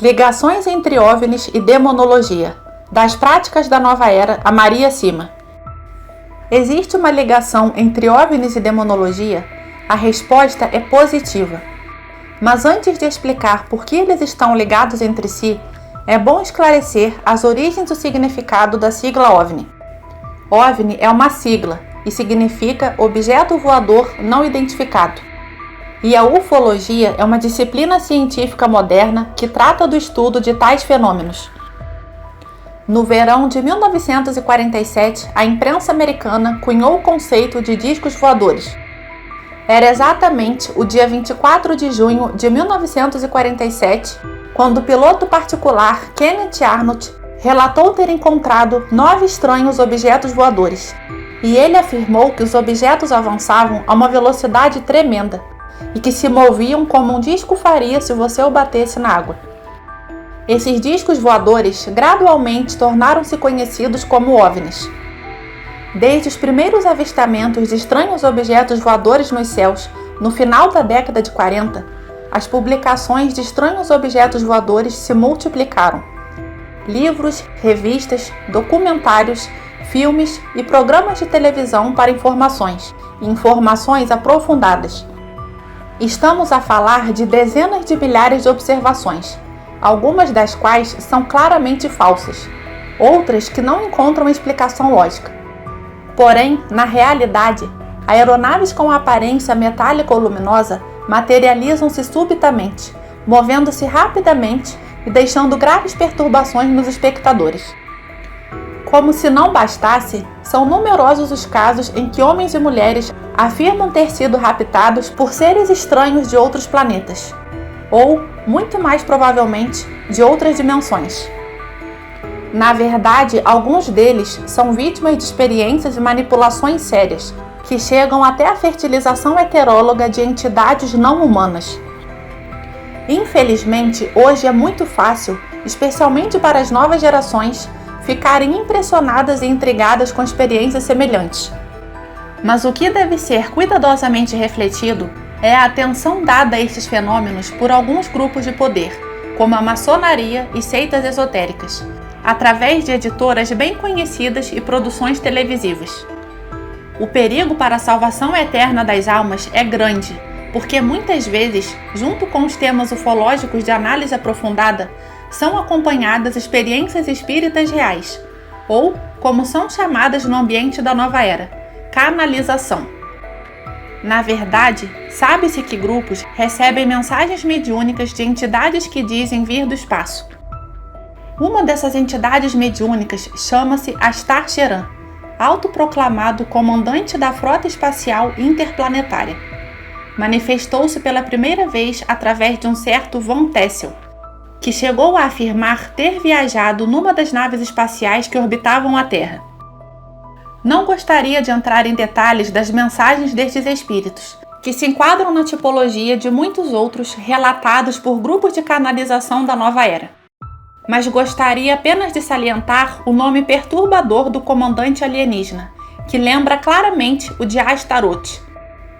Ligações entre OVNIs e demonologia. Das práticas da nova era, a Maria Cima. Existe uma ligação entre OVNIs e demonologia? A resposta é positiva. Mas antes de explicar por que eles estão ligados entre si, é bom esclarecer as origens e o significado da sigla OVNI. OVNI é uma sigla e significa Objeto Voador Não Identificado. E a ufologia é uma disciplina científica moderna que trata do estudo de tais fenômenos. No verão de 1947, a imprensa americana cunhou o conceito de discos voadores. Era exatamente o dia 24 de junho de 1947, quando o piloto particular Kenneth Arnold relatou ter encontrado 9 estranhos objetos voadores. E ele afirmou que os objetos avançavam a uma velocidade tremenda e que se moviam como um disco faria se você o batesse na água. Esses discos voadores gradualmente tornaram-se conhecidos como OVNIs. Desde os primeiros avistamentos de estranhos objetos voadores nos céus, no final da década de 40, as publicações de estranhos objetos voadores se multiplicaram. Livros, revistas, documentários, filmes e programas de televisão para informações aprofundadas. Estamos a falar de dezenas de milhares de observações, algumas das quais são claramente falsas, outras que não encontram explicação lógica. Porém, na realidade, aeronaves com aparência metálica ou luminosa materializam-se subitamente, movendo-se rapidamente e deixando graves perturbações nos espectadores. Como se não bastasse, são numerosos os casos em que homens e mulheres afirmam ter sido raptados por seres estranhos de outros planetas, ou, muito mais provavelmente, de outras dimensões. Na verdade, alguns deles são vítimas de experiências e manipulações sérias, que chegam até a fertilização heteróloga de entidades não humanas. Infelizmente, hoje é muito fácil, especialmente para as novas gerações, ficarem impressionadas e intrigadas com experiências semelhantes. Mas o que deve ser cuidadosamente refletido é a atenção dada a estes fenômenos por alguns grupos de poder, como a maçonaria e seitas esotéricas, através de editoras bem conhecidas e produções televisivas. O perigo para a salvação eterna das almas é grande, porque muitas vezes, junto com os temas ufológicos de análise aprofundada, são acompanhadas experiências espíritas reais, ou, como são chamadas no ambiente da nova era, canalização. Na verdade, sabe-se que grupos recebem mensagens mediúnicas de entidades que dizem vir do espaço. Uma dessas entidades mediúnicas chama-se Astar Sheran, autoproclamado comandante da Frota Espacial Interplanetária. Manifestou-se pela primeira vez através de um certo Von Tessel, que chegou a afirmar ter viajado numa das naves espaciais que orbitavam a Terra. Não gostaria de entrar em detalhes das mensagens destes espíritos, que se enquadram na tipologia de muitos outros relatados por grupos de canalização da nova era. Mas gostaria apenas de salientar o nome perturbador do comandante alienígena, que lembra claramente o de Astaroth,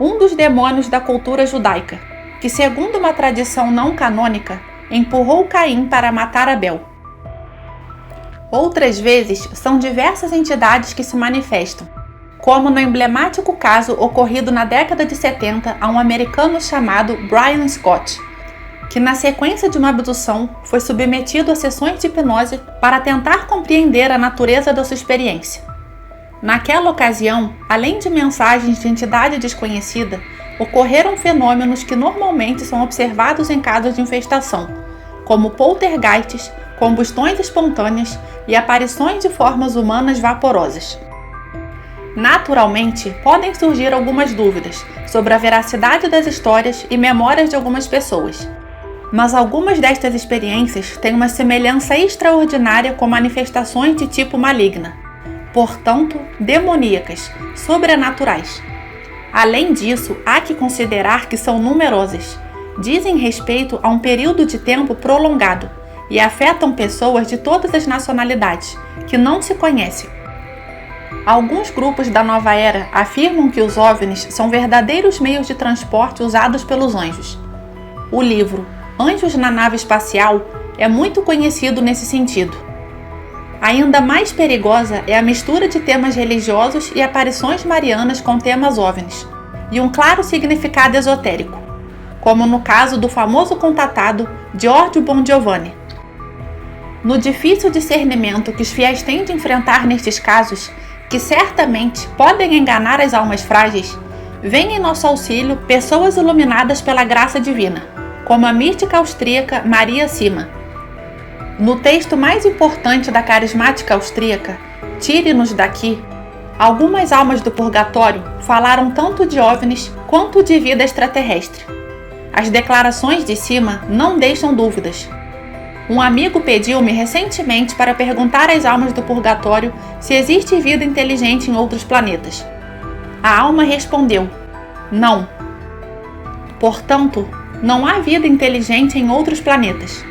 um dos demônios da cultura judaica, que, segundo uma tradição não canônica, empurrou Caim para matar Abel. Outras vezes, são diversas entidades que se manifestam, como no emblemático caso ocorrido na década de 70 a um americano chamado Brian Scott, que na sequência de uma abdução foi submetido a sessões de hipnose para tentar compreender a natureza da sua experiência. Naquela ocasião, além de mensagens de entidade desconhecida, ocorreram fenômenos que normalmente são observados em casos de infestação, como poltergeists, combustões espontâneas e aparições de formas humanas vaporosas. Naturalmente, podem surgir algumas dúvidas sobre a veracidade das histórias e memórias de algumas pessoas, mas algumas destas experiências têm uma semelhança extraordinária com manifestações de tipo maligna, portanto, demoníacas, sobrenaturais. Além disso, há que considerar que são numerosas, dizem respeito a um período de tempo prolongado e afetam pessoas de todas as nacionalidades, que não se conhecem. Alguns grupos da nova era afirmam que os OVNIs são verdadeiros meios de transporte usados pelos anjos. O livro Anjos na Nave Espacial é muito conhecido nesse sentido. Ainda mais perigosa é a mistura de temas religiosos e aparições marianas com temas OVNIs, e um claro significado esotérico, como no caso do famoso contatado Giorgio Bon Giovanni. No difícil discernimento que os fiéis têm de enfrentar nestes casos, que certamente podem enganar as almas frágeis, vêm em nosso auxílio pessoas iluminadas pela graça divina, como a mística austríaca Maria Sima. No texto mais importante da carismática austríaca, Tire-nos daqui, algumas almas do purgatório falaram tanto de OVNIs quanto de vida extraterrestre. As declarações de Sima não deixam dúvidas. Um amigo pediu-me recentemente para perguntar às almas do purgatório se existe vida inteligente em outros planetas. A alma respondeu: não. Portanto, não há vida inteligente em outros planetas.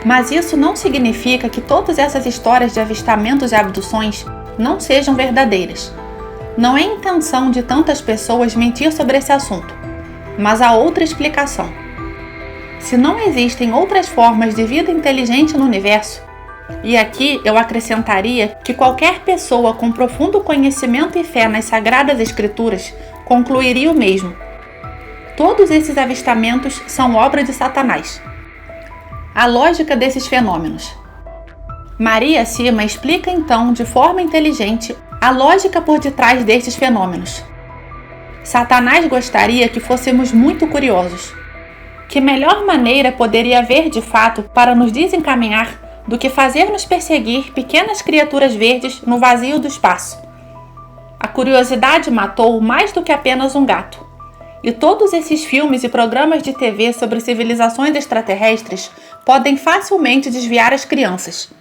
Mas isso não significa que todas essas histórias de avistamentos e abduções não sejam verdadeiras. Não é intenção de tantas pessoas mentir sobre esse assunto, mas há outra explicação. Se não existem outras formas de vida inteligente no universo, e aqui eu acrescentaria que qualquer pessoa com profundo conhecimento e fé nas Sagradas Escrituras concluiria o mesmo. Todos esses avistamentos são obra de Satanás. A lógica desses fenômenos. Maria Sima explica então de forma inteligente a lógica por detrás destes fenômenos. Satanás gostaria que fôssemos muito curiosos. Que melhor maneira poderia haver de fato para nos desencaminhar do que fazer-nos perseguir pequenas criaturas verdes no vazio do espaço? A curiosidade matou mais do que apenas um gato. E todos esses filmes e programas de TV sobre civilizações extraterrestres podem facilmente desviar as crianças.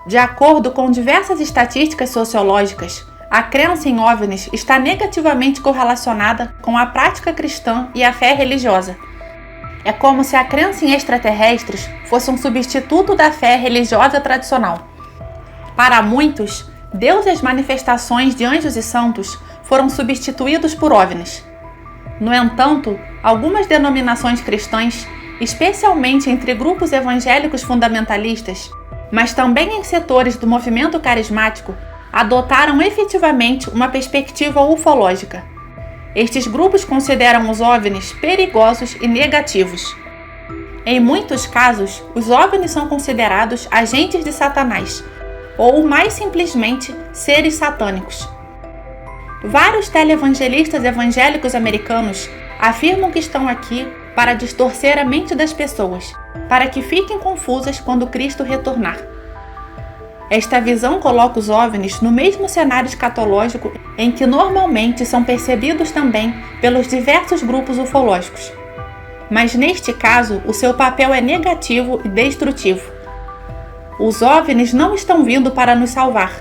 De acordo com diversas estatísticas sociológicas, a crença em OVNIs está negativamente correlacionada com a prática cristã e a fé religiosa. É como se a crença em extraterrestres fosse um substituto da fé religiosa tradicional. Para muitos, Deus e as manifestações de anjos e santos foram substituídos por OVNIs. No entanto, algumas denominações cristãs, especialmente entre grupos evangélicos fundamentalistas, mas também em setores do movimento carismático, adotaram efetivamente uma perspectiva ufológica. Estes grupos consideram os OVNIs perigosos e negativos. Em muitos casos, os OVNIs são considerados agentes de Satanás, ou mais simplesmente, seres satânicos. Vários televangelistas evangélicos americanos afirmam que estão aqui para distorcer a mente das pessoas, para que fiquem confusas quando Cristo retornar. Esta visão coloca os OVNIs no mesmo cenário escatológico em que normalmente são percebidos também pelos diversos grupos ufológicos. Mas neste caso, o seu papel é negativo e destrutivo. Os OVNIs não estão vindo para nos salvar.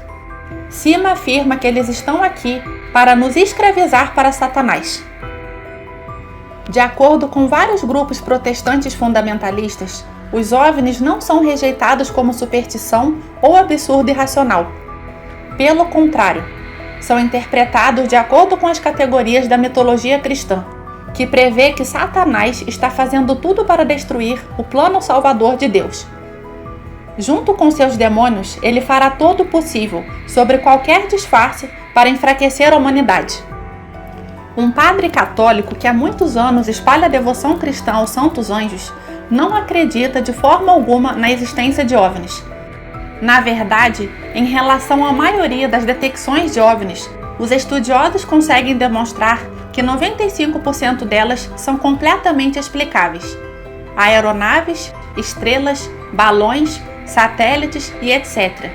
Sima afirma que eles estão aqui para nos escravizar para Satanás. De acordo com vários grupos protestantes fundamentalistas, os OVNIs não são rejeitados como superstição ou absurdo irracional. Pelo contrário, são interpretados de acordo com as categorias da mitologia cristã, que prevê que Satanás está fazendo tudo para destruir o plano salvador de Deus. Junto com seus demônios, ele fará todo o possível, sobre qualquer disfarce, para enfraquecer a humanidade. Um padre católico que há muitos anos espalha a devoção cristã aos santos anjos não acredita de forma alguma na existência de OVNIs. Na verdade, em relação à maioria das detecções de OVNIs, os estudiosos conseguem demonstrar que 95% delas são completamente explicáveis. Aeronaves, estrelas, balões, satélites e etc.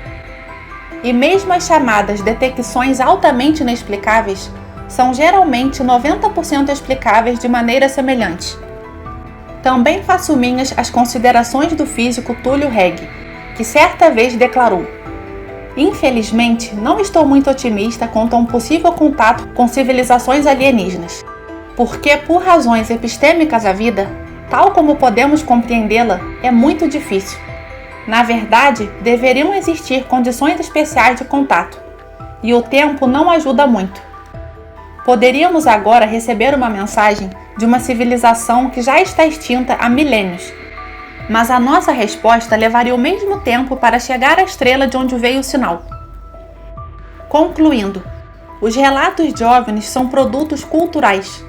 E mesmo as chamadas detecções altamente inexplicáveis são geralmente 90% explicáveis de maneira semelhante. Também faço minhas as considerações do físico Túlio Regge, que certa vez declarou: "Infelizmente, não estou muito otimista quanto a um possível contato com civilizações alienígenas, porque por razões epistêmicas a vida, tal como podemos compreendê-la, é muito difícil. Na verdade, deveriam existir condições especiais de contato, e o tempo não ajuda muito. Poderíamos agora receber uma mensagem de uma civilização que já está extinta há milênios. mas a nossa resposta levaria o mesmo tempo para chegar à estrela de onde veio o sinal. Concluindo, os relatos de OVNIs são produtos culturais,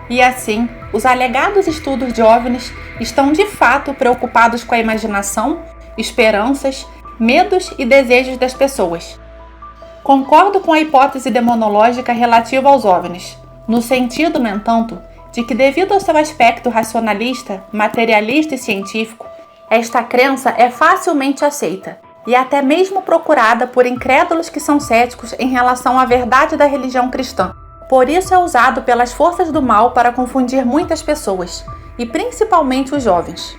e assim, os alegados estudos de OVNIs estão de fato preocupados com a imaginação, esperanças, medos e desejos das pessoas. Concordo com a hipótese demonológica relativa aos OVNIs, no sentido, no entanto, de que devido ao seu aspecto racionalista, materialista e científico, esta crença é facilmente aceita e até mesmo procurada por incrédulos que são céticos em relação à verdade da religião cristã. Por isso é usado pelas forças do mal para confundir muitas pessoas, e principalmente os jovens.